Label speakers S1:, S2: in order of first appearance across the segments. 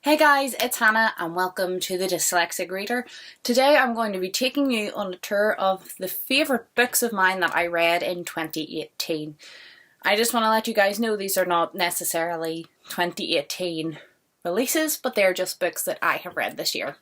S1: Hey guys, it's Hannah and welcome to the Dyslexic Reader. Today I'm going to be taking you on a tour of the favourite books of mine that I read in 2018. I just want to let you guys know these are not necessarily 2018 releases, but they're just books that I have read this year.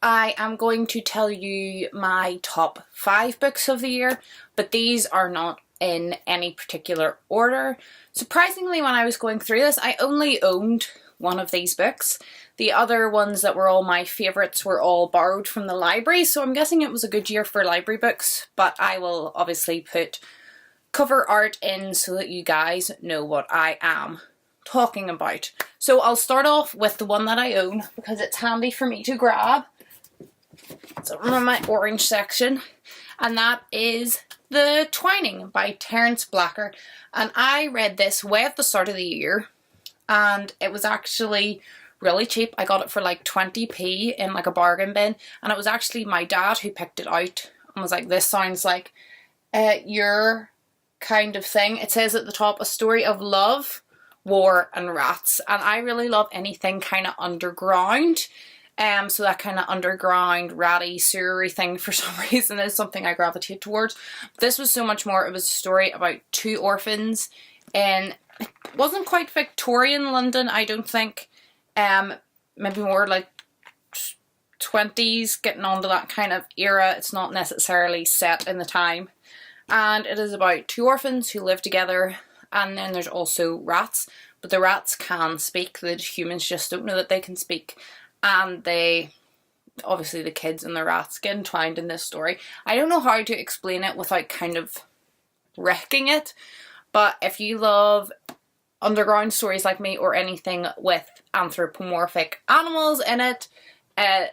S1: I am going to tell you my top 5 books of the year, but these are not in any particular order. Surprisingly, when I was going through this, I only owned one of these books. The other ones that were all my favourites were all borrowed from the library, so I'm guessing it was a good year for library books, but I will obviously put cover art in so that you guys know what I am talking about. So I'll start off with the one that I own because it's handy for me to grab. It's over in my orange section, and that is The Twining by Terence Blacker. And I read this way at the start of the year, and it was actually really cheap. I got it for like 20p in like a bargain bin, and it was actually my dad who picked it out and was like, this sounds like your kind of thing. It says at the top, a story of love, war and rats, and I really love anything kind of underground. So that kind of underground ratty sewery thing for some reason is something I gravitate towards. This was so much more. It was a story about 2 orphans, and it wasn't quite Victorian London, I don't think. Maybe more like 20s, getting on to that kind of era. It's not necessarily set in the time. And it is about 2 orphans who live together, and then there's also rats. But the rats can speak, the humans just don't know that they can speak. And obviously the kids and the rats get entwined in this story. I don't know how to explain it without kind of wrecking it, but if you love underground stories like me, or anything with anthropomorphic animals in it,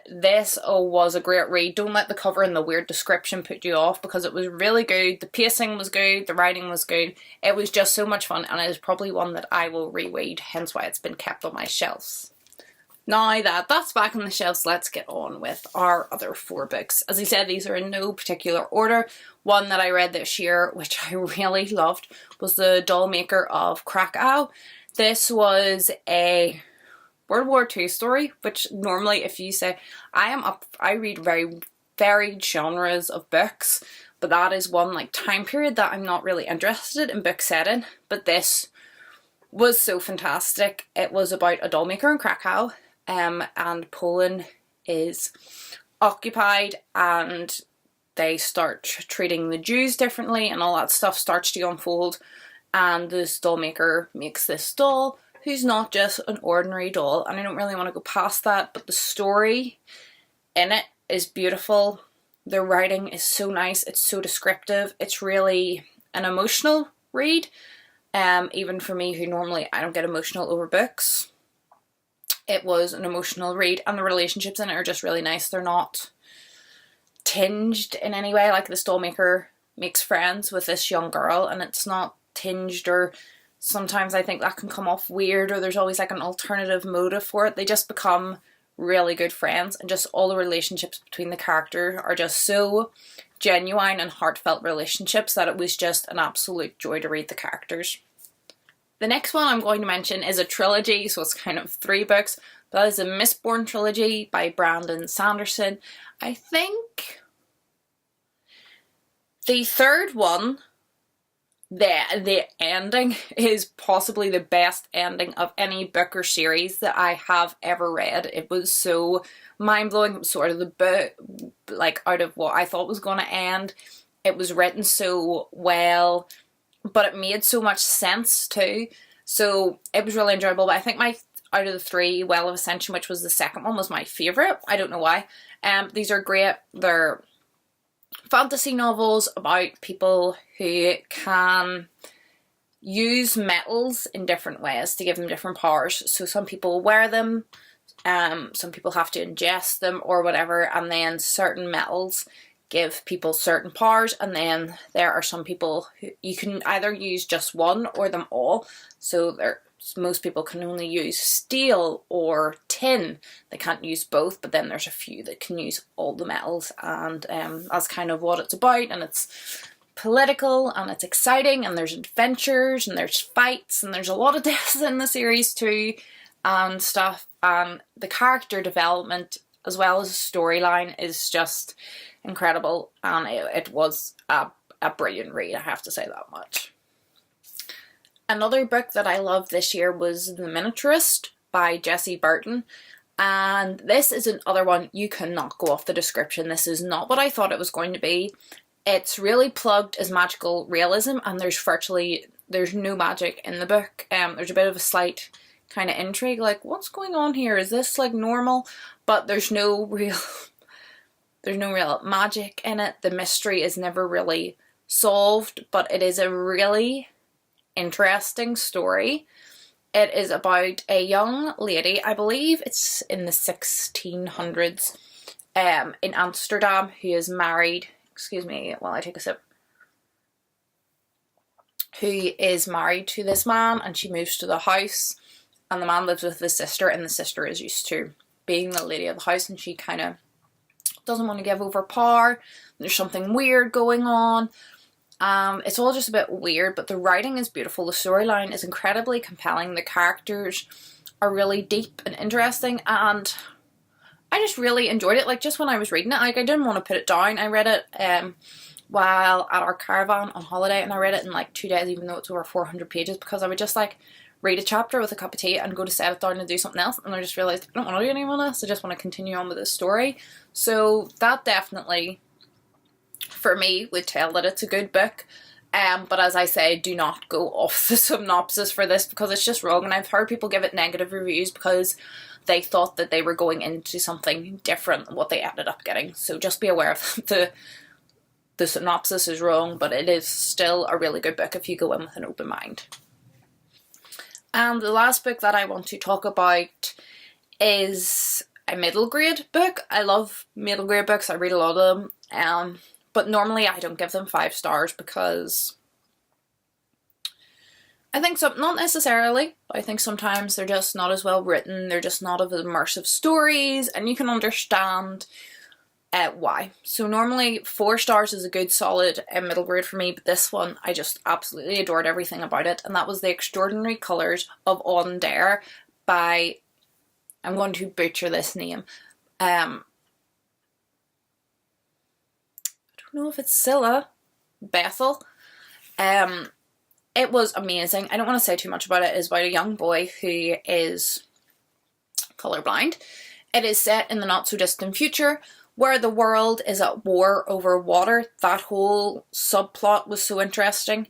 S1: this was a great read. Don't let the cover and the weird description put you off, because it was really good. The pacing was good, the writing was good. It was just so much fun, and it is probably one that I will reread, hence why it's been kept on my shelves. Now that that's back on the shelves, let's get on with our other 4 books. As I said, these are in no particular order. One that I read this year, which I really loved, was The Dollmaker of Krakow. This was a World War II story, which normally if you say, I read very varied genres of books, but that is one like time period that I'm not really interested in book setting. But this was so fantastic. It was about a dollmaker in Krakow, and Poland is occupied, and they start treating the Jews differently, and all that stuff starts to unfold. And this dollmaker makes this doll who's not just an ordinary doll, and I don't really want to go past that, but the story in it is beautiful. The writing is so nice, it's so descriptive, it's really an emotional read. Even for me, who normally I don't get emotional over books, it was an emotional read, and the relationships in it are just really nice. They're not tinged in any way. Like, this dollmaker makes friends with this young girl, and it's not tinged, or sometimes I think that can come off weird, or there's always like an alternative motive for it. They just become really good friends, and just all the relationships between the characters are just so genuine and heartfelt relationships that it was just an absolute joy to read the characters. The next one I'm going to mention is a trilogy, so it's kind of 3 books. That is a Mistborn trilogy by Brandon Sanderson. I think the 3rd one, the ending is possibly the best ending of any book or series that I have ever read. It was so mind-blowing. It was sort of the book, like, out of what I thought was going to end. It was written so well, but it made so much sense too. So it was really enjoyable. But I think out of the 3, Well of Ascension, which was the 2nd one, was my favourite. I don't know why. These are great. They're fantasy novels about people who can use metals in different ways to give them different powers. So some people wear them, some people have to ingest them or whatever, and then certain metals give people certain powers, and then there are some people who you can either use just one or them all. So most people can only use steel or tin. They can't use both, but then there's a few that can use all the metals, and that's kind of what it's about. And it's political, and it's exciting, and there's adventures, and there's fights, and there's a lot of deaths in the series too. and stuff, and the character development as well as the storyline is just incredible, and it was a brilliant read, I have to say that much. Another book that I loved this year was The Miniaturist by Jessie Burton, and this is another one you cannot go off the description. This is not what I thought it was going to be. It's really plugged as magical realism, and there's no magic in the book. There's a bit of a slight kind of intrigue, like what's going on here? Is this like normal? But there's no real magic in it. The mystery is never really solved, but it is a really interesting story. It is about a young lady, I believe it's in the 1600s, in Amsterdam, who is married, excuse me while I take a sip, who is married to this man, and she moves to the house, and the man lives with the sister, and the sister is used to being the lady of the house, and she kind of doesn't want to give over power. There's something weird going on. It's all just a bit weird, but the writing is beautiful. The storyline is incredibly compelling. The characters are really deep and interesting, and I just really enjoyed it. Like, just when I was reading it, like, I didn't want to put it down. I read it while at our caravan on holiday, and I read it in like 2 days, even though it's over 400 pages, because I would just like read a chapter with a cup of tea and go to set it down and do something else, and I just realised I don't want to do any more of this. I just want to continue on with this story. So that definitely, for me, would tell that it's a good book. But as I say, do not go off the synopsis for this, because it's just wrong, and I've heard people give it negative reviews because they thought that they were going into something different than what they ended up getting. So just be aware of the synopsis is wrong, but it is still a really good book if you go in with an open mind. And the last book that I want to talk about is a middle grade book. I love middle grade books. I read a lot of them. But normally I don't give them 5 stars because I think not necessarily, but I think sometimes they're just not as well written. They're just not as immersive stories, and you can understand why. So normally 4 stars is a good solid middle grade for me, but this one I just absolutely adored everything about it, and that was The Extraordinary Colours of Auden Dare by, I'm going to butcher this name, I don't know if it's Scylla Bethel. It was amazing. I don't want to say too much about it. It's about a young boy who is colourblind. It is set in the not so distant future, where the world is at war over water. That whole subplot was so interesting.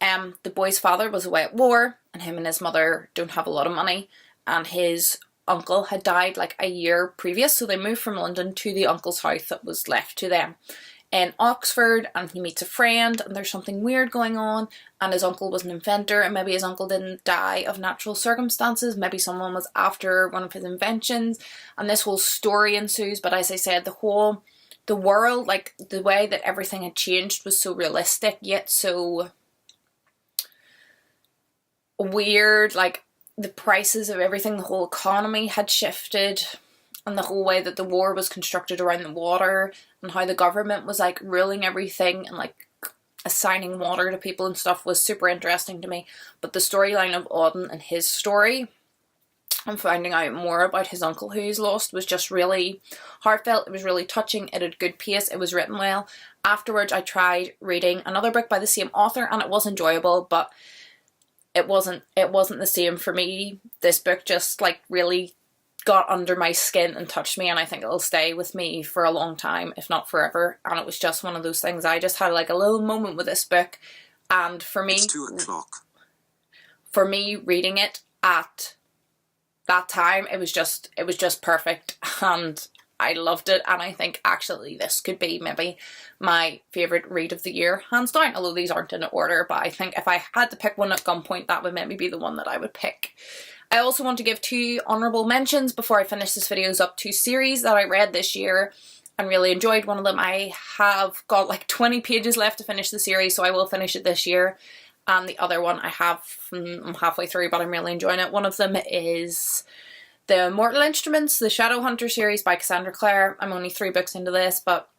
S1: The boy's father was away at war, and him and his mother don't have a lot of money, and his uncle had died like a year previous, so they moved from London to the uncle's house that was left to them in Oxford, and he meets a friend, and there's something weird going on, and his uncle was an inventor, and maybe his uncle didn't die of natural circumstances, maybe someone was after one of his inventions, and this whole story ensues. But as I said, the world, like the way that everything had changed was so realistic, yet so weird. Like, the prices of everything, the whole economy had shifted, and the whole way that the war was constructed around the water, and how the government was like ruling everything and like assigning water to people and stuff was super interesting to me. But the storyline of Auden and his story and finding out more about his uncle who he's lost was just really heartfelt. It was really touching. It had good pace. It was written well. Afterwards, I tried reading another book by the same author, and it was enjoyable, but it wasn't the same for me. This book just like really got under my skin and touched me, and I think it'll stay with me for a long time, if not forever. And it was just one of those things. I just had like a little moment with this book, and for me,
S2: it's 2 o'clock.
S1: For me, reading it at that time, it was just perfect, and I loved it. And I think actually this could be maybe my favourite read of the year, hands down, although these aren't in order. But I think if I had to pick one at gunpoint, that would maybe be the one that I would pick. I also want to give 2 honourable mentions before I finish this video up to series that I read this year and really enjoyed. One of them, I have got like 20 pages left to finish the series, so I will finish it this year. And the other one I'm halfway through, but I'm really enjoying it. One of them is the Mortal Instruments, the Shadowhunter series by Cassandra Clare. I'm only 3 books into this, but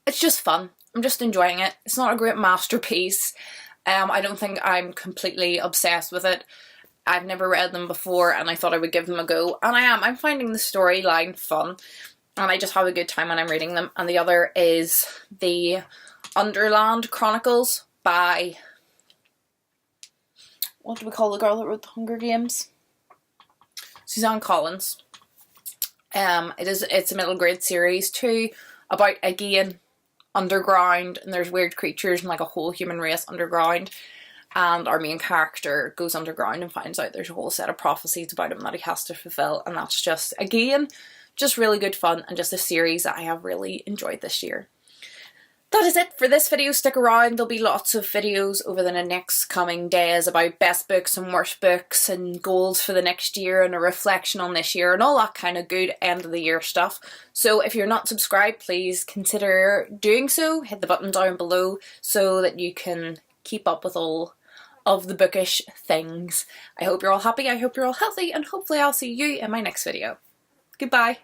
S1: it's just fun. I'm just enjoying it. It's not a great masterpiece. I don't think I'm completely obsessed with it. I've never read them before and I thought I would give them a go, and I'm finding the storyline fun and I just have a good time when I'm reading them. And the other is the Underland Chronicles by, what do we call the girl that wrote the Hunger Games? Suzanne Collins. It's a middle grade series too, about, again, underground, and there's weird creatures and like a whole human race underground, and our main character goes underground and finds out there's a whole set of prophecies about him that he has to fulfill, and that's just, again, just really good fun and just a series that I have really enjoyed this year. That is it for this video. Stick around, there'll be lots of videos over the next coming days about best books and worst books and goals for the next year and a reflection on this year and all that kind of good end of the year stuff. So if you're not subscribed, please consider doing so. Hit the button down below so that you can keep up with all of the bookish things. I hope you're all happy, I hope you're all healthy, and hopefully I'll see you in my next video. Goodbye.